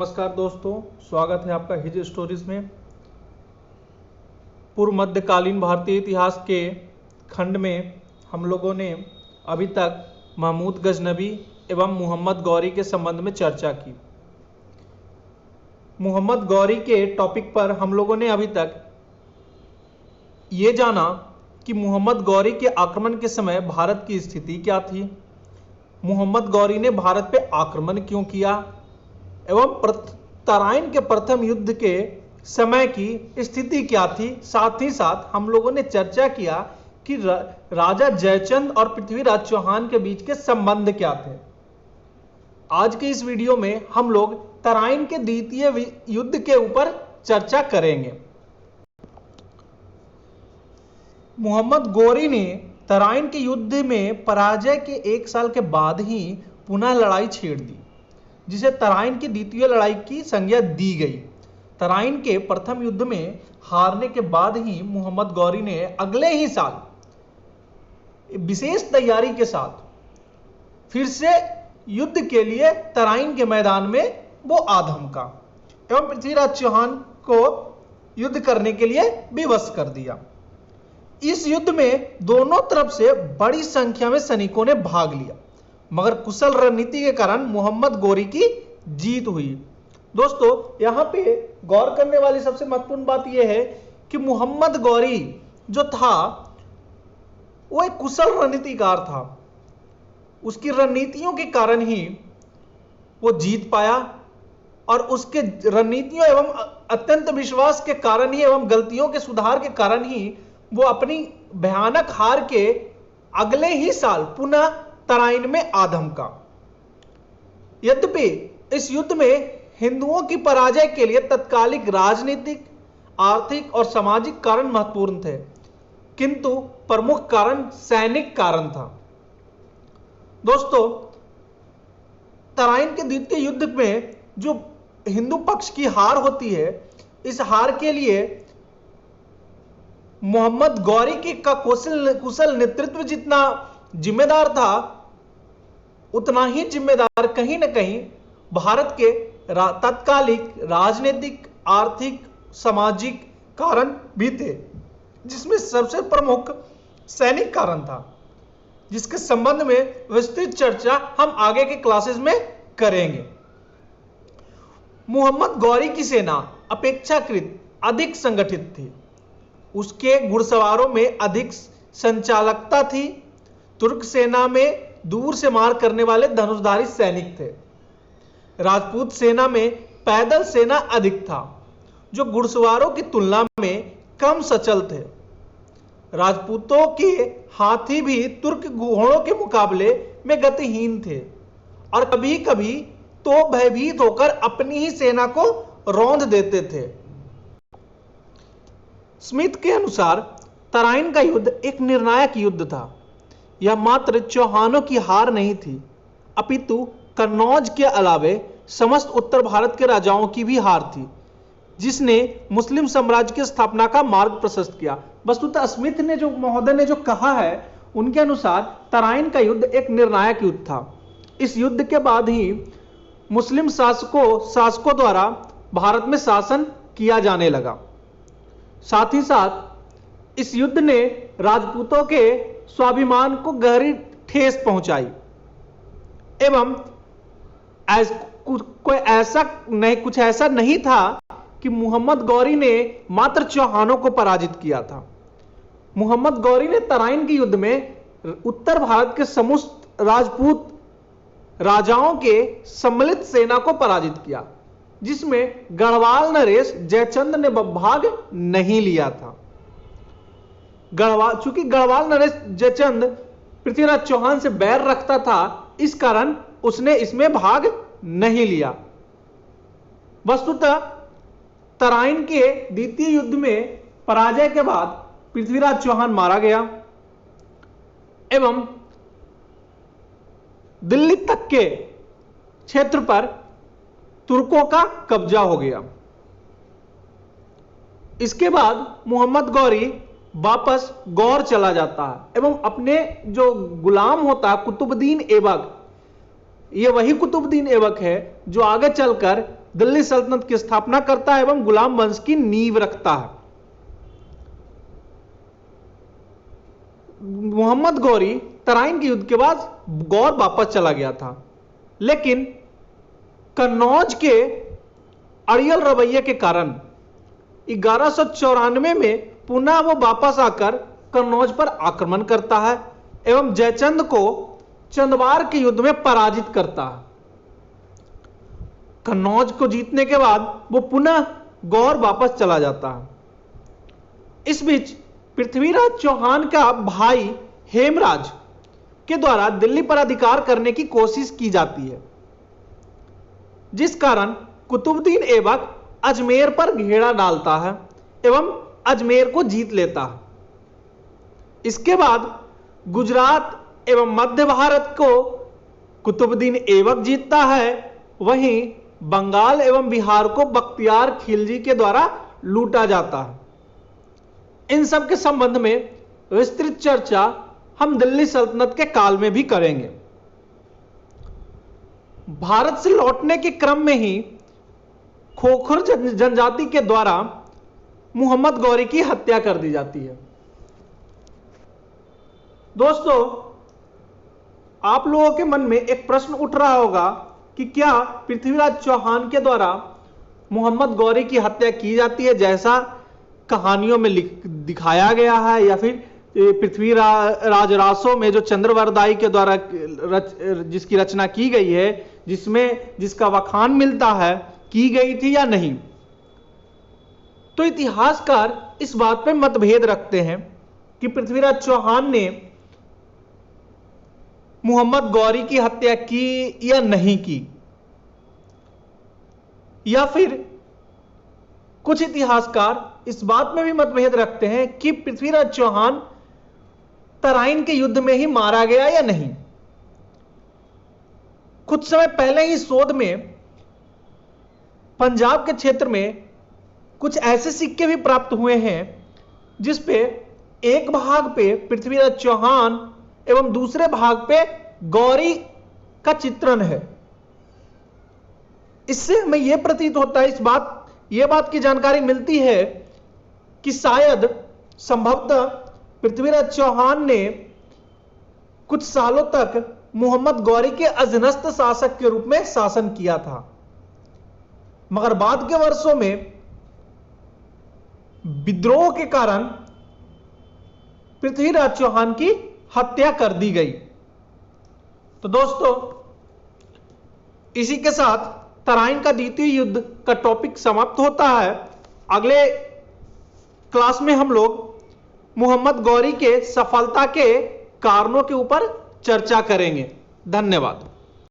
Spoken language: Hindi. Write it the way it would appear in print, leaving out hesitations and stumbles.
नमस्कार दोस्तों, स्वागत है आपका हिज स्टोरीज में। पूर्व मध्यकालीन भारतीय इतिहास के खंड में हम लोगों ने अभी तक महमूद गजनबी एवं मोहम्मद गौरी के संबंध में चर्चा की। मोहम्मद गौरी के टॉपिक पर हम लोगों ने अभी तक ये जाना कि मोहम्मद गौरी के आक्रमण के समय भारत की स्थिति क्या थी, मोहम्मद गौरी ने भारत पे आक्रमण क्यों किया एवं तराइन के प्रथम युद्ध के समय की स्थिति क्या थी। साथ ही साथ हम लोगों ने चर्चा किया कि राजा जयचंद और पृथ्वीराज चौहान के बीच के संबंध क्या थे। आज के इस वीडियो में हम लोग तराइन के द्वितीय युद्ध के ऊपर चर्चा करेंगे। मोहम्मद गौरी ने तराइन के युद्ध में पराजय के 1 साल के बाद ही पुनः लड़ाई छेड़ दी, जिसे तराइन की द्वितीय लड़ाई की संज्ञा दी गई। तराइन के प्रथम युद्ध में हारने के बाद ही मोहम्मद गौरी ने अगले ही साल विशेष तैयारी के साथ फिर से युद्ध के लिए तराइन के मैदान में वो आधमका एवं पृथ्वीराज चौहान को युद्ध करने के लिए विवश कर दिया। इस युद्ध में दोनों तरफ से बड़ी संख्या में सैनिकों ने भाग लिया, मगर कुशल रणनीति के कारण मोहम्मद गौरी की जीत हुई। दोस्तों, यहां पे गौर करने वाली सबसे महत्वपूर्ण बात यह है कि मोहम्मद गौरी जो था वो एक कुशल रणनीतिकार था। उसकी रणनीतियों के कारण ही वो जीत पाया और उसके रणनीतियों एवं अत्यंत विश्वास के कारण ही एवं गलतियों के सुधार के कारण ही वो अपनी भयानक हार के अगले ही साल पुनः तराइन में आधमका। यद्यपि इस युद्ध में हिंदुओं की पराजय के लिए तत्कालिक राजनीतिक, आर्थिक और सामाजिक कारण महत्वपूर्ण थे, किंतु प्रमुख कारण सैनिक कारण था। दोस्तों, तराइन के द्वितीय युद्ध में जो हिंदू पक्ष की हार होती है, इस हार के लिए मोहम्मद गौरी की का कुशल नेतृत्व जितना जिम्मेदार था, उतना ही जिम्मेदार कहीं ना कहीं भारत के तत्कालिक राजनीतिक, आर्थिक, सामाजिक कारण भी थे, जिसमें सबसे प्रमुख सैनिक कारण था, जिसके संबंध में विस्तृत चर्चा हम आगे के क्लासेस में करेंगे। मोहम्मद गौरी की सेना अपेक्षाकृत अधिक संगठित थी, उसके घुड़सवारों में अधिक संचालकता थी। तुर्क सेना में दूर से मार करने वाले धनुषधारी सैनिक थे। राजपूत सेना में पैदल सेना अधिक था, जो घुड़सवारों की तुलना में कम सचल थे। राजपूतों के हाथी भी तुर्क घोड़ों के मुकाबले में गतिहीन थे और कभी कभी तो भयभीत होकर अपनी ही सेना को रौंद देते थे। स्मिथ के अनुसार तराइन का युद्ध एक निर्णायक युद्ध था। यह मात्र चौहानों की हार नहीं थी, अपितु कन्नौज के अलावे समस्त उत्तर भारत के राजाओं की भी हार थी, जिसने मुस्लिम साम्राज्य की स्थापना का मार्ग प्रशस्त किया। वस्तुतः स्मिथ ने महोदय ने जो कहा है, उनके अनुसार तराइन का युद्ध एक निर्णायक युद्ध था। इस युद्ध के बाद ही मुस्लिम शासकों द्वारा भारत में शासन किया जाने लगा। साथ ही साथ इस युद्ध ने राजपूतों के स्वाभिमान को गहरी ठेस पहुंचाई एवं कुछ ऐसा नहीं था कि मोहम्मद गौरी ने मात्र चौहानों को पराजित किया था। मोहम्मद गौरी ने तराइन के युद्ध में उत्तर भारत के समस्त राजपूत राजाओं के सम्मिलित सेना को पराजित किया, जिसमें गढ़वाल नरेश जयचंद ने भाग नहीं लिया था। चूंकि गढ़वाल नरेश जयचंद पृथ्वीराज चौहान से बैर रखता था, इस कारण उसने इसमें भाग नहीं लिया। वस्तुतः तराइन के द्वितीय युद्ध में पराजय के बाद पृथ्वीराज चौहान मारा गया एवं दिल्ली तक के क्षेत्र पर तुर्कों का कब्जा हो गया। इसके बाद मोहम्मद गौरी वापस गौर चला जाता है एवं अपने जो गुलाम होता है कुतुबुद्दीन ऐबक, यह वही कुतुबुद्दीन ऐबक है जो आगे चलकर दिल्ली सल्तनत की स्थापना करता है एवं गुलाम वंश की नींव रखता है। मोहम्मद गौरी तराइन के युद्ध के बाद गौर वापस चला गया था, लेकिन कन्नौज के अड़ियल रवैये के कारण 1194 में पुनः वो वापस आकर कन्नौज पर आक्रमण करता है एवं जयचंद को चंदवार के युद्ध में पराजित करता है। कन्नौज को जीतने के बाद वो पुनः गौर वापस चला जाता है। इस बीच पृथ्वीराज चौहान का भाई हेमराज के द्वारा दिल्ली पर अधिकार करने की कोशिश की जाती है, जिस कारण कुतुबुद्दीन ऐबक अजमेर पर घेरा डालता है एवं अजमेर को जीत लेता है। इसके बाद गुजरात एवं मध्य भारत को कुतुबुद्दीन ऐबक जीतता है, वहीं बंगाल एवं बिहार को बख्तियार खिलजी के द्वारा लूटा जाता है। इन सब के संबंध में विस्तृत चर्चा हम दिल्ली सल्तनत के काल में भी करेंगे। भारत से लौटने के क्रम में ही खोखर जनजाति के द्वारा मोहम्मद गौरी की हत्या कर दी जाती है। दोस्तों, आप लोगों के मन में एक प्रश्न उठ रहा होगा कि क्या पृथ्वीराज चौहान के द्वारा मोहम्मद गौरी की हत्या की जाती है जैसा कहानियों में दिखाया गया है, या फिर पृथ्वीराज रासो में जो चंद्रवरदाई के द्वारा जिसकी रचना की गई है, जिसका वखान मिलता है, की गई थी या नहीं। तो इतिहासकार इस बात पे मतभेद रखते हैं कि पृथ्वीराज चौहान ने मोहम्मद गौरी की हत्या की या नहीं की, या फिर कुछ इतिहासकार इस बात में भी मतभेद रखते हैं कि पृथ्वीराज चौहान तराइन के युद्ध में ही मारा गया या नहीं। कुछ समय पहले ही शोध में पंजाब के क्षेत्र में कुछ ऐसे सिक्के भी प्राप्त हुए हैं जिस पे एक भाग पे पृथ्वीराज चौहान एवं दूसरे भाग पे गौरी का चित्रण है। इससे हमें यह प्रतीत होता है, यह बात की जानकारी मिलती है कि शायद संभवतः पृथ्वीराज चौहान ने कुछ सालों तक मोहम्मद गौरी के अधीनस्थ शासक के रूप में शासन किया था, मगर बाद के वर्षों में विद्रोह के कारण पृथ्वीराज चौहान की हत्या कर दी गई। तो दोस्तों, इसी के साथ तराइन का द्वितीय युद्ध का टॉपिक समाप्त होता है। अगले क्लास में हम लोग मोहम्मद गौरी के सफलता के कारणों के ऊपर चर्चा करेंगे। धन्यवाद।